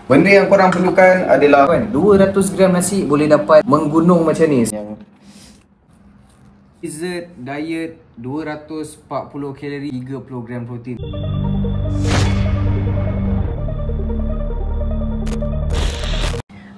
Benda yang korang perlukan adalah 200 gram nasi boleh dapat menggunung macam ni. Dessert diet 240 kalori, 30 gram protein.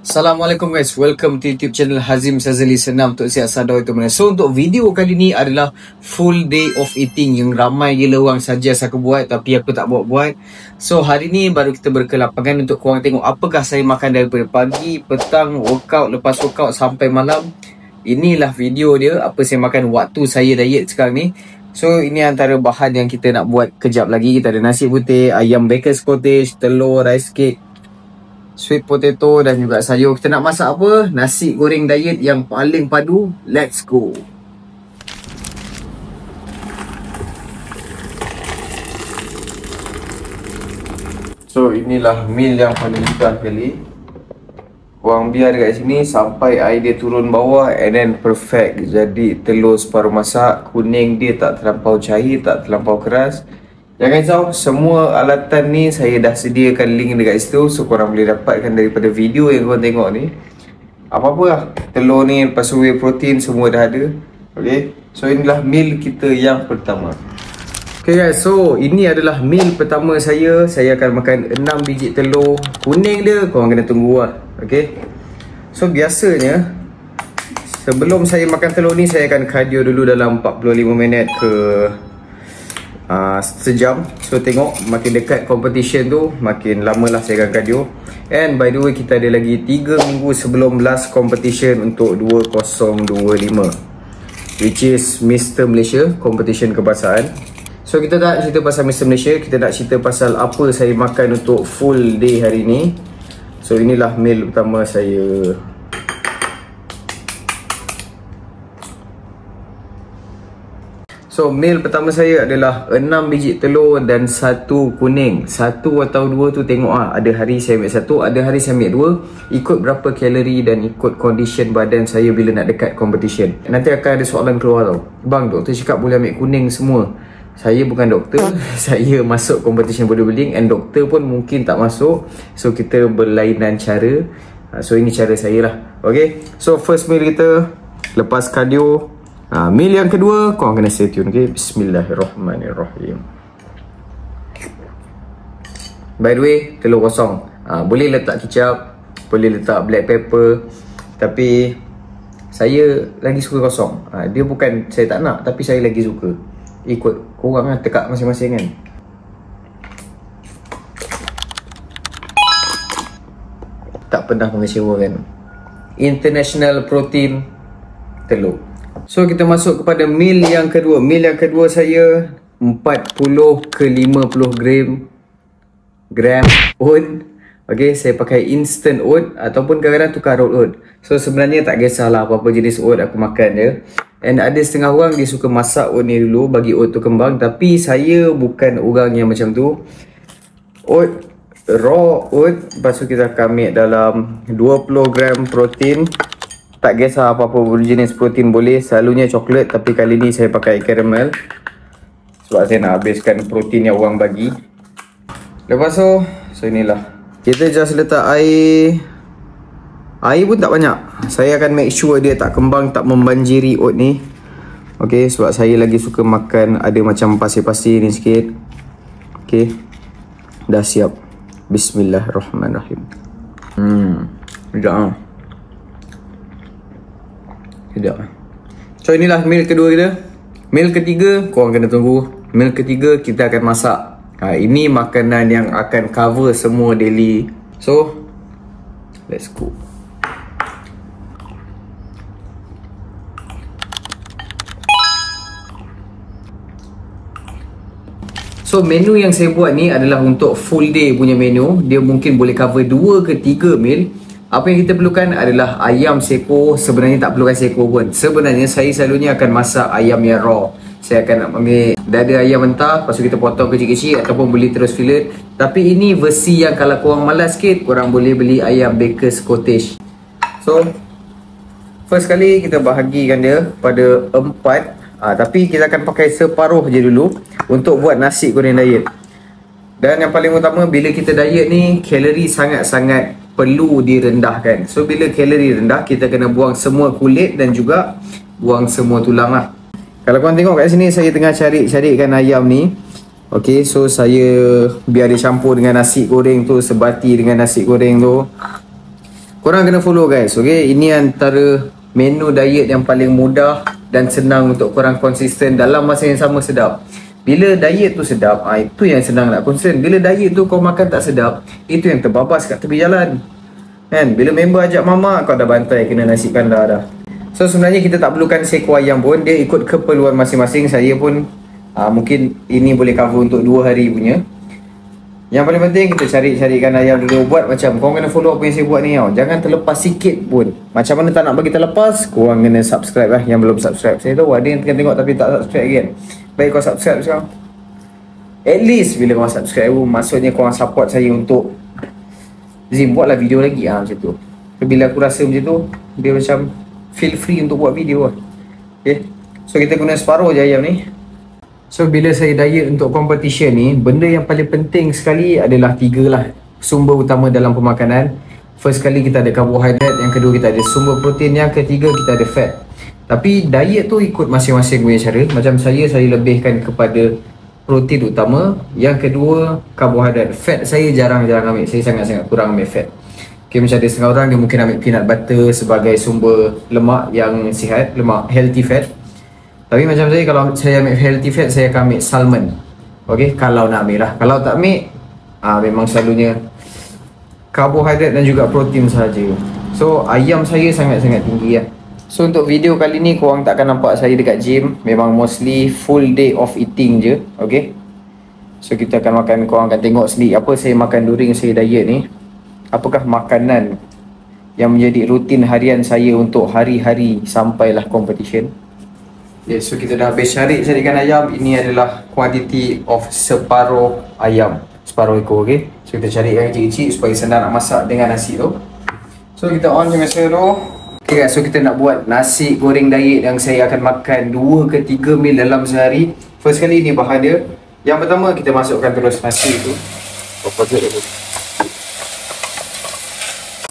Assalamualaikum guys, welcome to YouTube channel Hazim Sazali. Senam untuk sihat sadar itu mana. So untuk video kali ni adalah full day of eating yang ramai gila orang suggest aku buat tapi aku tak buat. So hari ni baru kita berkelapangan untuk korang tengok apakah saya makan daripada pagi, petang, workout, lepas workout sampai malam. Inilah video dia, apa saya makan waktu saya diet sekarang ni. So ini antara bahan yang kita nak buat kejap lagi. Kita ada nasi putih, ayam Baker's Cottage, telur, rice cake, sweet potato dan juga sayur. Kita nak masak apa? Nasi goreng diet yang paling padu. Let's go. So inilah meal yang paling mudah kali. Korang biar dekat sini sampai air dia turun bawah and then perfect. Jadi telur separuh masak, kuning dia tak terlampau cair, tak terlampau keras. Jangan risau, semua alatan ni saya dah sediakan link dekat situ. So korang boleh dapatkan daripada video yang korang tengok ni. Apa-apa lah, telur ni, lepas whey protein semua dah ada. Okay, so inilah meal kita yang pertama. Okay guys, so ini adalah meal pertama saya. Saya akan makan 6 biji telur. Kuning dia korang kena tunggu lah. Okay, so biasanya sebelum saya makan telur ni, saya akan cardio dulu dalam 45 minit ke sejam. So tengok makin dekat competition tu makin lama lah saya akan cardio. And by the way, kita ada lagi 3 minggu sebelum last competition untuk 2025, which is Mr. Malaysia, competition kebahasaan. So kita tak cerita pasal Mr. Malaysia, kita nak cerita pasal apa saya makan untuk full day hari ni. So inilah meal pertama saya. So meal pertama saya adalah 6 biji telur dan 1 kuning. 1 atau 2 tu tengok lah. Ada hari saya ambil 1, ada hari saya ambil 2. Ikut berapa kalori dan ikut condition badan saya bila nak dekat competition. Nanti akan ada soalan keluar tau. Bang, doktor cakap boleh ambil kuning semua. Saya bukan doktor. Saya masuk competition bodybuilding and doktor pun mungkin tak masuk. So kita berlainan cara. So ini cara saya lah. Okay, so first meal kita lepas cardio. Meal yang kedua korang kena stay tune. Okay, bismillahirrahmanirrahim. By the way, telur kosong. Boleh letak kicap, boleh letak black pepper, tapi saya lagi suka kosong. Dia bukan saya tak nak, tapi saya lagi suka. Ikut korang lah, tekak masing-masing kan. Tak pernah mengecewakan. International protein telur. So kita masuk kepada meal yang kedua. Meal yang kedua saya 40 ke 50 gram oat. Okay, saya pakai instant oat ataupun kadang-kadang tukar oat. So sebenarnya tak kisahlah apa-apa jenis oat aku makan je. And ada setengah orang dia suka masak oat ni dulu bagi oat tu kembang. Tapi saya bukan orang yang macam tu. Oat, raw oat. Lepas tu kita akan ambil dalam 20 gram protein. Tak kisah apa-apa jenis protein boleh. Selalunya coklat, tapi kali ni saya pakai caramel sebab saya nak habiskan protein yang orang bagi. Lepas tu, so inilah. Kita just letak air. Air pun tak banyak. Saya akan make sure dia tak kembang, tak membanjiri oat ni. Okay, sebab saya lagi suka makan ada macam pasir-pasir ni sikit. Okay, dah siap. Bismillahirrahmanirrahim. Sekejap lah. Sekejap lah. So inilah meal kedua kita. Meal ketiga korang kena tunggu. Meal ketiga kita akan masak. Ini makanan yang akan cover semua daily. So let's go. So menu yang saya buat ni adalah untuk full day punya menu. Dia mungkin boleh cover 2 ke 3 meal. Apa yang kita perlukan adalah ayam seko. Sebenarnya tak perlukan seko pun. Sebenarnya saya selalunya akan masak ayam yang raw. Saya akan ambil dada ayam mentah, lepas tu kita potong kecil-kecil ataupun beli terus fillet. Tapi ini versi yang kalau korang malas sikit, korang boleh beli ayam Baker's Cottage. So first kali kita bahagikan dia pada 4. Tapi kita akan pakai separuh je dulu untuk buat nasi goreng diet. Dan yang paling utama, bila kita diet ni, kalori sangat-sangat perlu direndahkan. So bila kalori rendah, kita kena buang semua kulit dan juga buang semua tulang lah. Kalau korang tengok kat sini, saya tengah cari-carikan ayam ni. Okay, so saya biar dia campur dengan nasi goreng tu, sebati dengan nasi goreng tu. Korang kena follow guys, okay. Ini antara menu diet yang paling mudah dan senang untuk korang konsisten dalam masa yang sama sedap. Bila diet tu sedap, itu yang senang nak konsisten. Bila diet tu kau makan tak sedap, itu yang terbabas kat tepi jalan kan. Bila member ajak mamak, kau dah bantai kena nasi kandar dah. So sebenarnya kita tak perlukan seekor ayam pun, dia ikut keperluan masing-masing. Saya pun mungkin ini boleh cover untuk 2 hari punya. Yang paling penting kita carikan ayam dulu. Buat macam, korang kena follow apa yang saya buat ni tau. Jangan terlepas sikit pun. Macam mana tak nak bagi terlepas, korang kena subscribe lah. Yang belum subscribe, saya tahu ada yang tengah tengok tapi tak subscribe kan. Baik kau subscribe sekarang. At least bila korang subscribe, maksudnya korang support saya untuk Zim buatlah video lagi macam tu. Bila aku rasa macam tu, dia macam feel free untuk buat video lah. Okay, so kita guna separuh je ayam ni. So bila saya diet untuk competition ni, benda yang paling penting sekali adalah 3 lah sumber utama dalam pemakanan. First kali kita ada karbohidrat, yang kedua kita ada sumber protein, yang ketiga kita ada fat. Tapi diet tu ikut masing-masing punya cara. Macam saya lebihkan kepada protein utama, yang kedua karbohidrat. Fat saya jarang-jarang ambil, saya sangat-sangat kurang ambil fat. Okay, macam ada setengah orang dia mungkin ambil peanut butter sebagai sumber lemak yang sihat, lemak healthy fat. Tapi macam saya, kalau saya ambil healthy fat, saya akan ambil salmon. Okay, kalau nak ambil lah. Kalau tak ambil, memang selalunya karbohidrat dan juga protein sahaja. So ayam saya sangat-sangat tinggi lah. So untuk video kali ni, korang tak akan nampak saya dekat gym. Memang mostly full day of eating je. Okay, so kita akan makan, korang akan tengok sendiri apa saya makan during saya diet ni. Apakah makanan yang menjadi rutin harian saya untuk hari-hari sampailah competition. Okay, so kita dah habis carikan ayam. Ini adalah kuantiti of separuh ayam, separuh ekor. Okay, so kita cari yang kecil-kecil supaya senang nak masak dengan nasi tu. So kita on je masa tu. Okay guys, so kita nak buat nasi goreng diet yang saya akan makan 2 ke 3 mil dalam sehari. First kali ni bahan dia. Yang pertama kita masukkan terus nasi tu.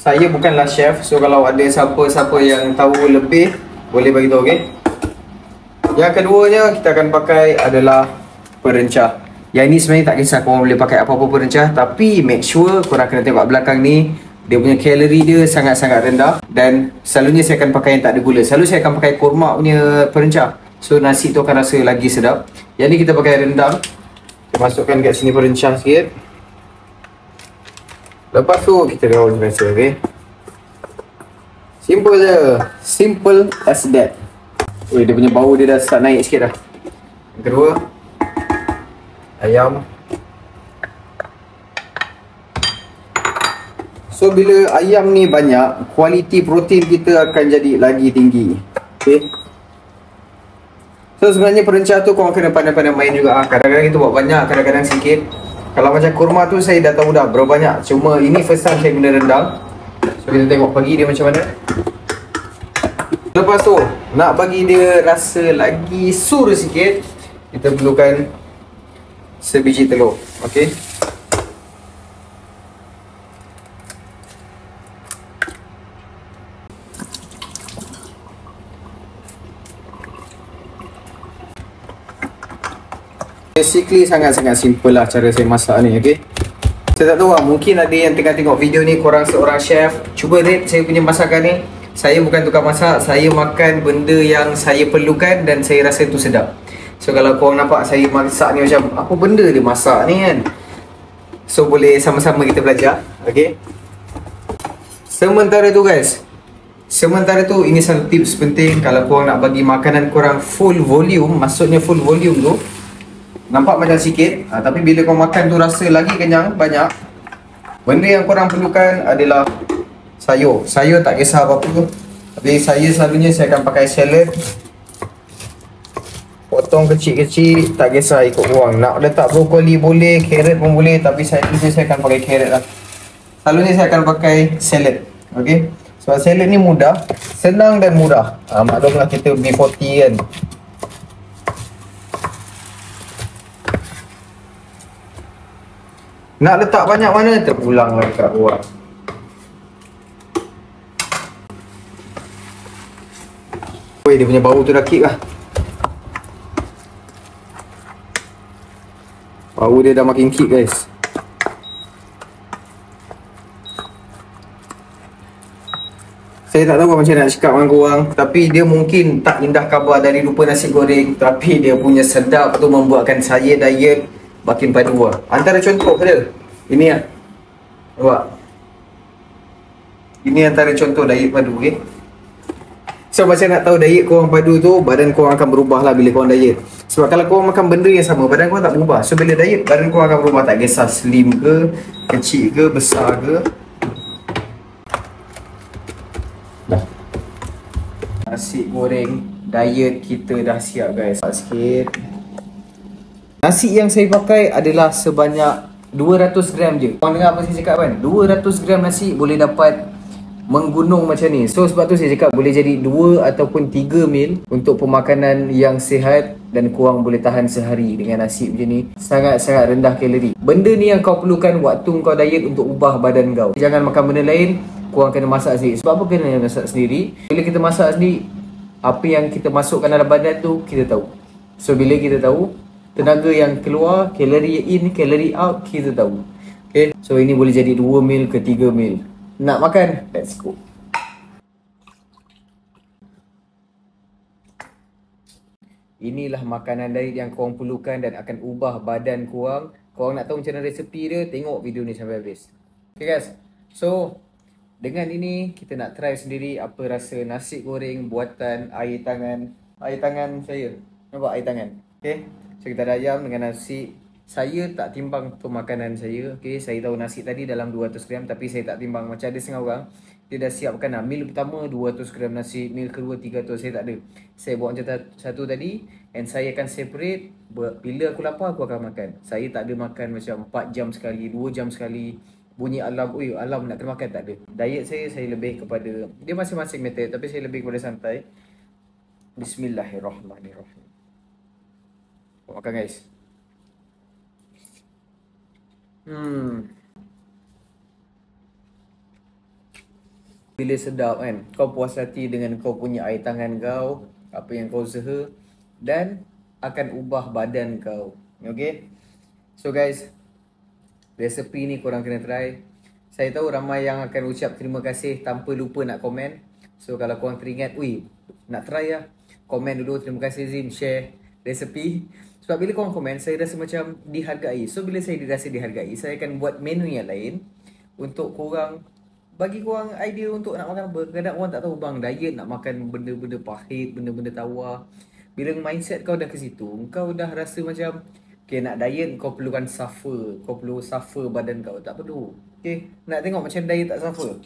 Saya bukanlah chef, so kalau ada siapa-siapa yang tahu lebih, boleh bagi tahu, okay? Yang keduanya kita akan pakai adalah perencah. Yang ini sebenarnya tak kisah korang boleh pakai apa-apa perencah, tapi make sure korang kena tengok belakang ni. Dia punya kalori dia sangat-sangat rendah. Dan selalunya saya akan pakai yang tak ada gula. Selalu saya akan pakai kurma punya perencah. So nasi tu akan rasa lagi sedap. Yang ni kita pakai rendang. Kita masukkan kat sini perencah sikit. Lepas tu kita gaul biasa, okay? Simple je. Simple as that. Ui, dia punya bau dia dah start naik sikit dah. Yang kedua, ayam. So bila ayam ni banyak, kualiti protein kita akan jadi lagi tinggi. Okay, so sebenarnya perencah tu korang kena pandai-pandai main juga. Kadang-kadang kita buat banyak, kadang-kadang sikit. Kalau macam kurma tu saya dah tahu dah berapa banyak. Cuma ini first time saya guna rendang. So kita tengok bagi dia macam mana. Lepas tu nak bagi dia rasa lagi sur sikit, kita perlukan sebiji telur. Okay, basically sangat-sangat simple lah cara saya masak ni. Okay, saya tak tahu lah, mungkin ada yang tengah tengok video ni, korang seorang chef. Cuba rate saya punya masakan ni. Saya bukan tukang masak, saya makan benda yang saya perlukan dan saya rasa tu sedap. So kalau korang nampak saya masak ni macam apa benda dia masak ni kan, so boleh sama-sama kita belajar. Okay, sementara tu guys, ini satu tips penting. Kalau korang nak bagi makanan korang full volume, maksudnya full volume tu nampak macam sikit, tapi bila kau makan tu rasa lagi kenyang, banyak. Benda yang korang perlukan adalah sayur. Sayur tak kisah apa-apa, tapi saya selalunya saya akan pakai salad. Potong kecil-kecil, tak kisah ikut korang. Nak letak brokoli boleh, carrot pun boleh, tapi saya akan pakai carrot lah. Selalunya saya akan pakai salad. Okay, sebab salad ni mudah, senang dan mudah. Maklumlah kita B40 kan. Nak letak banyak mana terpulang lagi kat luar. Oi, dia punya bau tu dah kick lah. Bau dia dah makin kick guys. Saya tak tahu macam nak cakap dengan korang, tapi dia mungkin tak indah khabar dari rupa nasi goreng, tapi dia punya sedap tu membuatkan saya diet makin padu lah. Antara contoh dia, ini lah. Nampak? Ini antara contoh diet padu, okay? So macam nak tahu diet korang padu tu, badan korang akan berubah lah bila korang diet. Sebab kalau korang makan benda yang sama, badan korang tak berubah. So bila diet, badan korang akan berubah. Tak kisah slim ke, kecil ke, besar ke. Nasi goreng diet kita dah siap guys. Sikit. Nasi yang saya pakai adalah sebanyak 200 gram je. Korang dengar apa saya cakap kan? 200 gram nasi boleh dapat menggunung macam ni. So sebab tu saya cakap boleh jadi 2 ataupun 3 meal untuk pemakanan yang sihat dan korang boleh tahan sehari dengan nasi macam ni. Sangat-sangat rendah kalori. Benda ni yang kau perlukan waktu kau diet untuk ubah badan kau. Jangan makan benda lain, korang kena masak sendiri. Sebab apa kena masak sendiri? Bila kita masak sendiri, apa yang kita masukkan dalam badan tu kita tahu. So bila kita tahu, tenaga yang keluar, kalori in, kalori out, kita tahu. Okay, so ini boleh jadi 2 meal ke 3 meal. Nak makan? Let's go. Inilah makanan diet yang korang perlukan dan akan ubah badan korang. Korang nak tahu macam mana resepi dia, tengok video ni sampai habis. Okay guys, so dengan ini kita nak try sendiri apa rasa nasi goreng buatan air tangan saya. Nampak air tangan? Okay, so kita ada ayam dengan nasi. Saya tak timbang untuk makanan saya. Okay, saya tahu nasi tadi dalam 200 gram, tapi saya tak timbang. Macam ada setengah orang, dia dah siapkan lah. Meal pertama 200 gram nasi, meal kedua 300. Saya tak ada. Saya buat macam satu tadi, and saya akan separate. Bila aku lapar, aku akan makan. Saya tak ada makan macam 4 jam sekali, 2 jam sekali. Bunyi alarm, oi alarm nak kena makan, tak ada. Diet saya lebih kepada, dia masing-masing method, tapi saya lebih kepada santai. Bismillahirrahmanirrahim. Makan guys. Bila sedap kan, kau puas hati dengan kau punya air tangan kau, apa yang kau usaha, dan akan ubah badan kau. Okay, so guys, resepi ni korang kena try. Saya tahu ramai yang akan ucap terima kasih tanpa lupa nak komen. So kalau korang teringat, ui nak try lah, komen dulu, terima kasih Zim, share resepi. Sebab bila korang komen, saya rasa macam dihargai. So bila saya dirasa dihargai, saya akan buat menu yang lain untuk korang, bagi korang idea untuk nak makan apa. Kadang orang tak tahu bang, diet nak makan benda-benda pahit, benda-benda tawar. Bila mindset kau dah ke situ, kau dah rasa macam okay, nak diet kau perlukan suffer. Kau perlu suffer badan kau. Tak perlu. Okay, nak tengok macam diet tak suffer.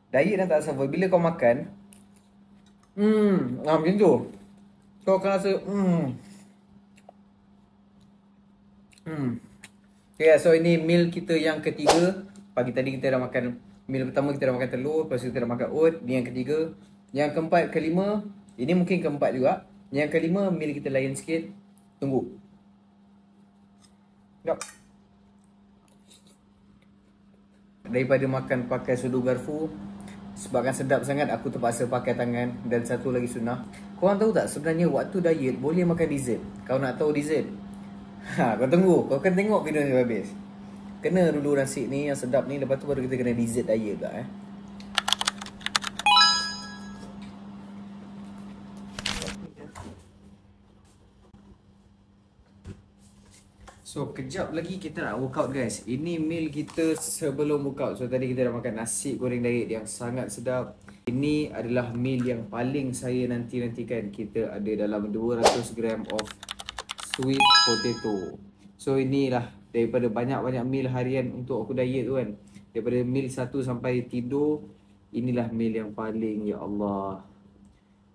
Diet dah tak suffer. Bila kau makan, macam tu, kau akan rasa Okay, so ini meal kita yang ketiga. Pagi tadi kita dah makan, meal pertama kita dah makan telur, lepas tu kita dah makan oat. Ni yang ketiga. Yang keempat, kelima, ini mungkin keempat juga. Yang kelima, meal kita lain sikit. Tunggu. Sekejap. Daripada makan pakai sudu garfu, sebabkan sedap sangat, aku terpaksa pakai tangan. Dan satu lagi sunnah, korang tahu tak sebenarnya waktu diet boleh makan dessert. Kau nak tahu dessert? Kau tunggu, kau akan tengok video ni sampai habis. Kena dulu nasi ni yang sedap ni, lepas tu baru kita kena dessert diet pula So kejap lagi kita nak workout guys. Ini meal kita sebelum workout. So tadi kita dah makan nasi goreng diet yang sangat sedap. Ini adalah meal yang paling saya nantikan. Kita ada dalam 200 gram of sweet potato. So inilah daripada banyak-banyak meal harian untuk aku diet tu kan. Daripada meal 1 sampai tidur, inilah meal yang paling, ya Allah,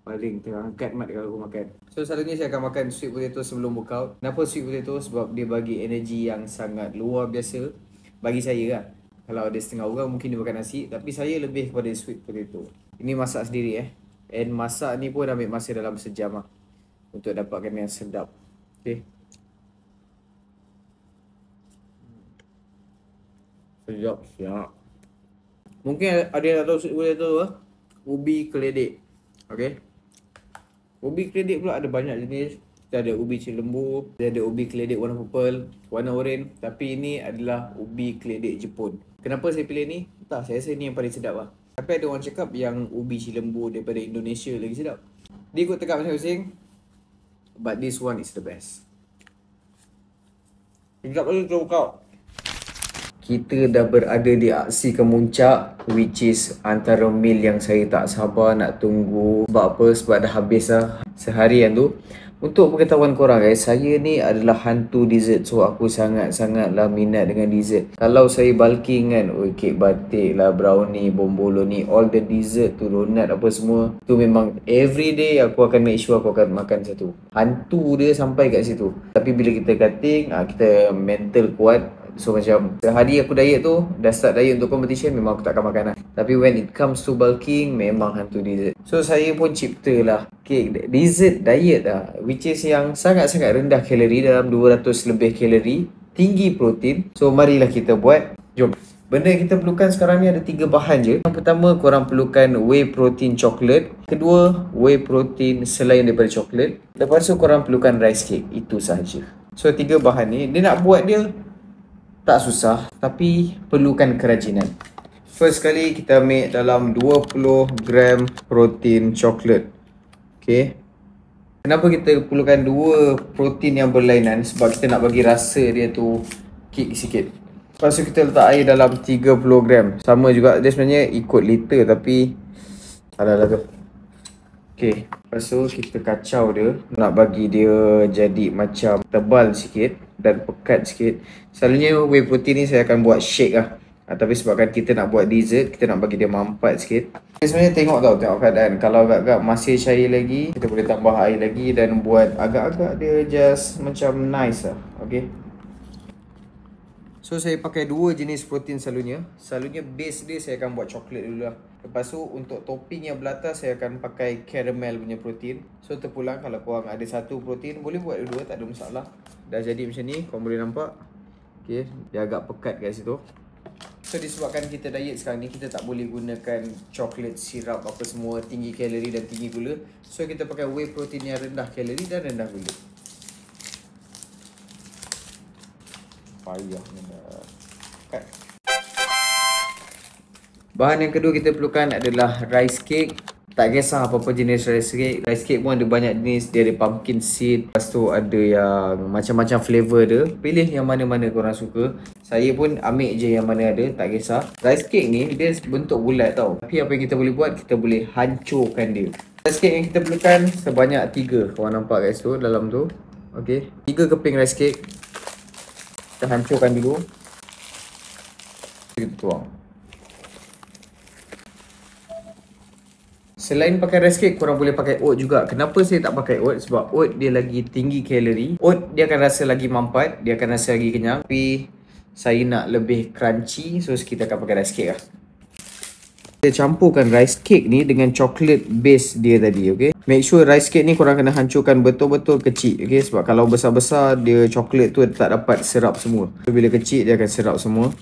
paling terangkat mat kalau aku makan. So selalunya saya akan makan sweet potato sebelum workout. Kenapa sweet potato? Sebab dia bagi energi yang sangat luar biasa. Bagi saya lah. Kalau ada setengah orang mungkin dia makan nasi, tapi saya lebih kepada sweet potato. Ini masak sendiri And masak ni pun ambil masa dalam sejam lah, untuk dapatkan yang sedap. Okay. Sedap siap. Mungkin ada yang tak tahu, boleh tahu ubi keledek. Okay. Ubi keledek pula ada banyak jenis. Kita ada ubi cilembu, kita ada ubi keledek warna purple, warna oranye. Tapi ini adalah ubi keledek Jepun. Kenapa saya pilih ni? Tak, saya rasa ni yang paling sedap lah. Tapi ada orang cakap yang ubi cilembu daripada Indonesia lagi sedap. Dia ikut tekak masing-masing. But this one is the best. Sekejap lagi kita buka. Kita dah berada di aksi kemuncak, which is antara meal yang saya tak sabar nak tunggu. Sebab apa? Sebab dah habis lah seharian tu. Untuk pengetahuan korang guys, saya ni adalah hantu dessert. So aku sangat-sangatlah minat dengan dessert. Kalau saya bulking kan, kek batik lah, brownie, bomboloni, all the dessert tu, donat apa semua, tu memang everyday aku akan make sure aku akan makan satu. Hantu dia sampai kat situ. Tapi bila kita cutting, kita mental kuat. So macam sehari aku diet tu, dah start diet untuk competition, memang aku takkan makan lah. Tapi when it comes to bulking, memang hantu dessert. So saya pun cipta lah kek dessert diet lah, which is yang sangat-sangat rendah kalori, dalam 200 lebih kalori, tinggi protein. So marilah kita buat. Jom. Benda yang kita perlukan sekarang ni ada 3 bahan je. Yang pertama, korang perlukan whey protein coklat. Kedua, whey protein selain daripada coklat. Lepas tu korang perlukan rice cake. Itu sahaja. So 3 bahan ni, dia nak buat dia tak susah, tapi perlukan kerajinan. First kali kita ambil dalam 20 gram protein coklat. Okay. Kenapa kita perlukan 2 protein yang berlainan? Sebab kita nak bagi rasa dia tu kick sikit. Lepas tu kita letak air dalam 30 gram. Sama juga, dia sebenarnya ikut liter tapi salah lah tu. Okay. Lepas tu kita kacau dia. Nak bagi dia jadi macam tebal sikit dan pekat sikit. Selalunya whey protein ni saya akan buat shake lah. Tapi sebabkan kita nak buat dessert, kita nak bagi dia mampat sikit. Sebenarnya tengok keadaan. Kalau agak-agak masih cair lagi, kita boleh tambah air lagi dan buat agak-agak dia just macam nice lah. Okay. So saya pakai 2 jenis protein selalunya. Selalunya base dia saya akan buat coklat dulu lah. Lepas tu untuk topping yang belatas saya akan pakai caramel punya protein. So terpulang kalau korang ada 1 protein, boleh buat dua-dua, tak ada masalah. Dah jadi macam ni, korang boleh nampak. Okay, dia agak pekat kat situ. So disebabkan kita diet sekarang ni, kita tak boleh gunakan coklat, sirap apa semua, tinggi kalori dan tinggi gula. So kita pakai whey protein yang rendah kalori dan rendah gula. Payah ni dah. Kat. Bahan yang kedua kita perlukan adalah rice cake. Tak kisah apa-apa jenis rice cake. Rice cake pun ada banyak jenis. Dia ada pumpkin seed. Lepas tu ada yang macam-macam flavor dia. Pilih yang mana-mana korang suka. Saya pun ambil je yang mana ada. Tak kisah. Rice cake ni dia bentuk bulat tau. Tapi apa yang kita boleh buat, kita boleh hancurkan dia. Rice cake yang kita perlukan sebanyak 3. Korang nampak kat situ dalam tu. Okay. 3 keping rice cake. Kita hancurkan dulu. Kita tuang. Selain pakai rice cake, korang boleh pakai oat juga. Kenapa saya tak pakai oat? Sebab oat dia lagi tinggi kalori. Oat dia akan rasa lagi mampat, dia akan rasa lagi kenyang. Tapi saya nak lebih crunchy, so kita akan pakai rice cake lah. Kita campurkan rice cake ni dengan coklat base dia tadi, okay? Make sure rice cake ni korang kena hancurkan betul-betul kecil, okay? Sebab kalau besar-besar, dia coklat tu tak dapat serap semua. So bila kecil, dia akan serap semua.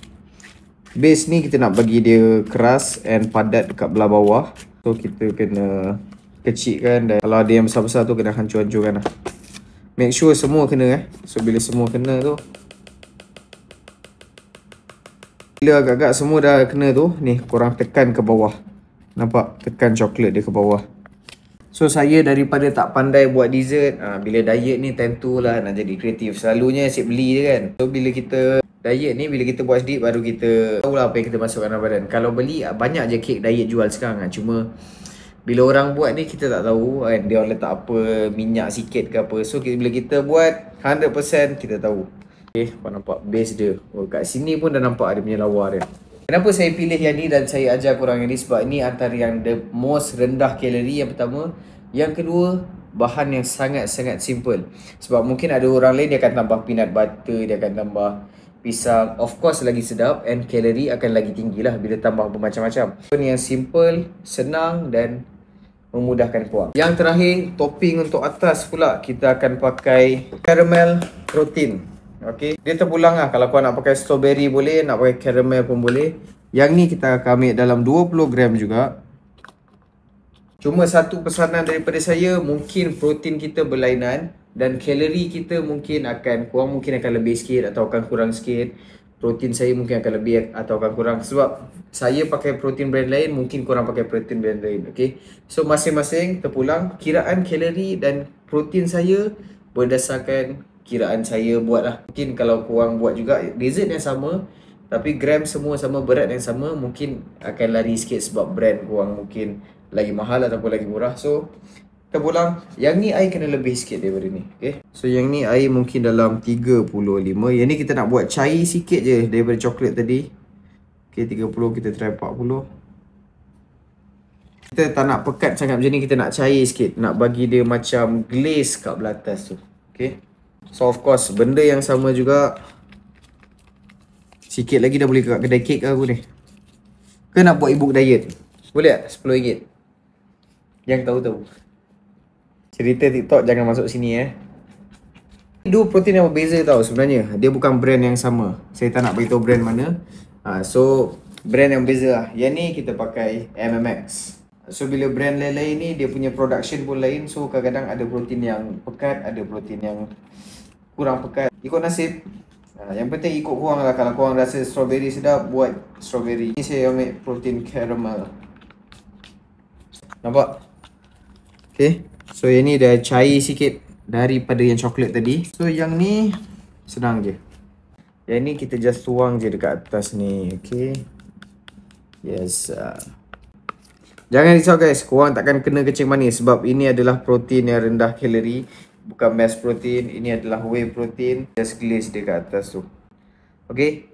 Base ni kita nak bagi dia keras and padat dekat belah bawah. So kita kena kecilkan, dan kalau ada yang besar-besar tu kena hancur-hancurkan lah. Make sure semua kena So bila semua kena tu, bila agak-agak semua dah kena tu, ni korang tekan ke bawah. Nampak? Tekan coklat dia ke bawah. So saya daripada tak pandai buat dessert, bila diet ni tentulah nak jadi kreatif. Selalunya asyik beli je kan. So bila kita diet ni, bila kita buat sedikit baru kita tahulah apa yang kita masukkan dalam badan. Kalau beli, banyak je kek diet jual sekarang kan. Cuma bila orang buat ni kita tak tahu kan, dia orang letak apa, minyak sikit ke apa. So bila kita buat 100% kita tahu. Okay, kau nampak base dia. Kat sini pun dah nampak ada punya lawa dia. Kenapa saya pilih yang ni dan saya ajar korang yang ni? Sebab ni antara yang the most rendah kalori yang pertama. Yang kedua, bahan yang sangat-sangat simple. Sebab mungkin ada orang lain dia akan tambah peanut butter, dia akan tambah pisang. Of course lagi sedap and kalori akan lagi tinggi lah bila tambah bermacam-macam. So ni yang simple, senang dan memudahkan korang. Yang terakhir, topping untuk atas pula kita akan pakai caramel protein. Okay, dia terpulang lah. Kalau kau nak pakai strawberry boleh, nak pakai caramel pun boleh. Yang ni kita akan ambil dalam 20 gram juga. Cuma satu pesanan daripada saya, mungkin protein kita berlainan dan kalori kita mungkin akan lebih sikit atau akan kurang sikit. Protein saya mungkin akan lebih atau akan kurang sebab saya pakai protein brand lain, mungkin korang pakai protein brand lain. Okay, so masing-masing terpulang. Kiraan kalori dan protein saya berdasarkan kiraan saya buat lah. Mungkin kalau korang buat juga dessert yang sama, tapi gram semua sama, berat yang sama, mungkin akan lari sikit sebab brand korang mungkin lagi mahal ataupun lagi murah. So terpulang, yang ni air kena lebih sikit daripada ni. Okay, so yang ni air mungkin dalam 35. Yang ni kita nak buat cair sikit je daripada coklat tadi. Okay, 30, kita try 40. Kita tak nak pekat sangat macam ni, kita nak cair sikit, nak bagi dia macam glaze kat belah atas tu. Okay, so of course benda yang sama juga. Sikit lagi dah boleh kat kedai kek ke aku ni. Ke nak buat ebook diet? Boleh tak? RM10. Yang tahu-tahu. Cerita TikTok jangan masuk sini Dua protein yang berbeza tau sebenarnya. Dia bukan brand yang sama. Saya tak nak beritahu brand mana. So brand yang berbeza lah. Yang ni kita pakai MMX. So bila brand lain-lain ni dia punya production pun lain. So kadang-kadang ada protein yang pekat, ada protein yang kurang pekat. Ikut nasib. Yang penting ikut korang lah. Kalau korang rasa strawberry sedap, buat strawberry. Ni saya ambil protein caramel. Nampak? Okay, so yang ni dah cair sikit daripada yang coklat tadi. So yang ni senang je. Yang ni kita just tuang je dekat atas ni. Okay, yes. Jangan risau guys, korang takkan kena kencing manis sebab ini adalah protein yang rendah kalori. Bukan mass protein, ini adalah whey protein. Just glaze dia kat atas tu. Okay,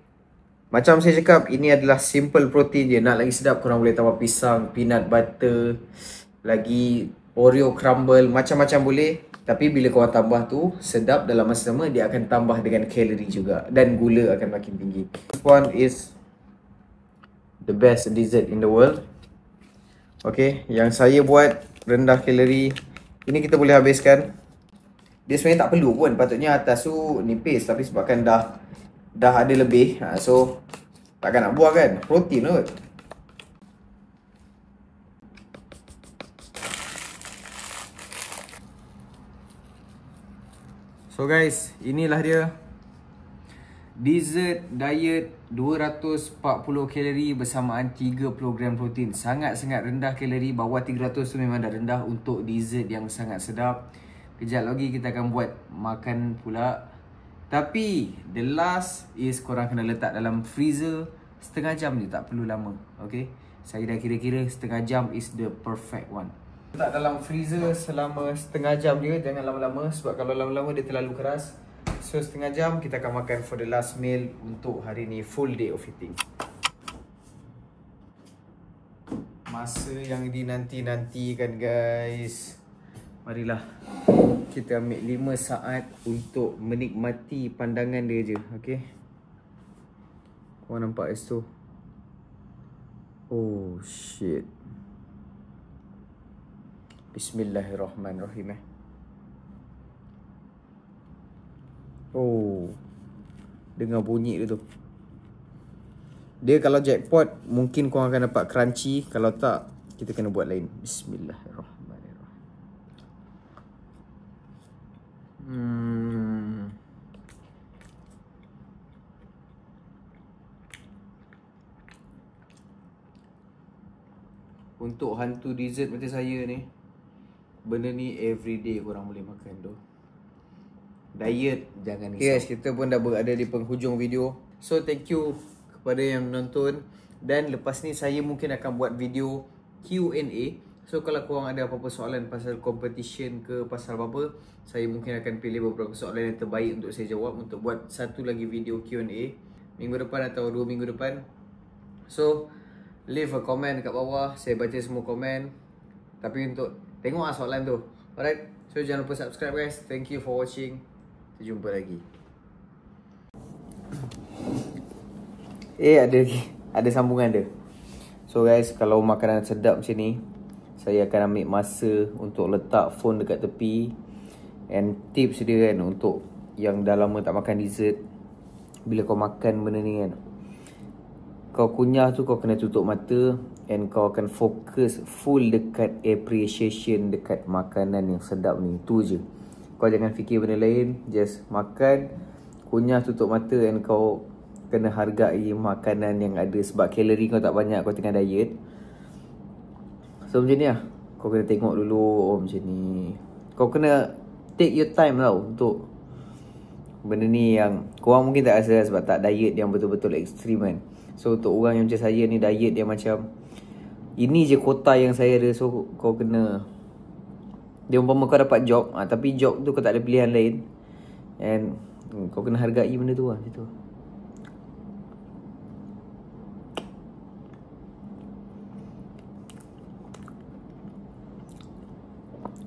macam saya cakap, ini adalah simple protein je. Nak lagi sedap, korang boleh tambah pisang, peanut butter, lagi Oreo crumble, macam-macam boleh. Tapi bila korang tambah tu, sedap dalam masa sama, dia akan tambah dengan kalori juga. Dan gula akan makin tinggi. This one is the best dessert in the world. Okay, yang saya buat rendah kalori. Ini kita boleh habiskan. Dia sebenarnya tak perlu pun, patutnya atas tu nipis. Tapi sebabkan dah ada lebih, so takkan nak buang kan, protein kot. So guys, inilah dia dessert diet 240 kalori bersamaan 30 gram protein. Sangat-sangat rendah kalori. Bawah 300 tu memang dah rendah untuk dessert yang sangat sedap. Kejap lagi kita akan buat makan pula. Tapi the last is korang kena letak dalam freezer setengah jam je, tak perlu lama. Okay, saya dah kira-kira setengah jam is the perfect one. Letak dalam freezer selama setengah jam je, jangan lama-lama sebab kalau lama-lama dia terlalu keras. So setengah jam kita akan makan for the last meal untuk hari ni, full day of eating. Masa yang dinanti-nantikan guys. Marilah kita ambil 5 saat untuk menikmati pandangan dia je. Okay, korang nampak es tu? Oh shit. Bismillahirrahmanirrahim. Oh, dengar bunyi dia tu. Dia kalau jackpot mungkin korang akan dapat crunchy. Kalau tak, kita kena buat lain. Bismillahirrahmanirrahim. Untuk hantu dessert macam saya ni, benda ni everyday korang boleh makan tu. Diet jangan risau. Guys, kita pun dah berada di penghujung video. So thank you kepada yang menonton. Dan lepas ni saya mungkin akan buat video Q&A. So kalau korang ada apa-apa soalan pasal competition ke pasal apa-apa, saya mungkin akan pilih beberapa soalan yang terbaik untuk saya jawab, untuk buat satu lagi video Q&A minggu depan atau 2 minggu depan. So leave a comment dekat bawah, saya baca semua komen. Tapi untuk tengok lah soalan tu. Alright, so jangan lupa subscribe guys. Thank you for watching. Kita jumpa lagi. Ada sambungan dia. So guys, kalau makanan sedap macam ni, saya akan ambil masa untuk letak phone dekat tepi. And tips dia kan, untuk yang dah lama tak makan dessert, bila kau makan benda ni kan, kau kunyah tu kau kena tutup mata, and kau akan fokus full dekat appreciation dekat makanan yang sedap ni. Tu je. Kau jangan fikir benda lain, just makan, kunyah, tutup mata, and kau kena hargai makanan yang ada. Sebab kalori kau tak banyak, kau tengah diet. So macam ni lah, kau kena tengok dulu. Oh macam ni, kau kena take your time tau untuk benda ni yang korang mungkin tak rasa sebab tak diet yang betul-betul ekstrim kan. So untuk orang yang macam saya ni, diet yang macam ini je kota yang saya ada. So kau kena, dia umpama kau dapat job, tapi job tu kau tak ada pilihan lain, and kau kena hargai benda tu lah. Macam tu.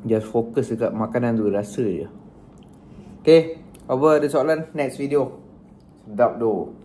Just fokus dekat makanan tu, rasa je. Okay, apa ada soalan? Next video. Sedap doh.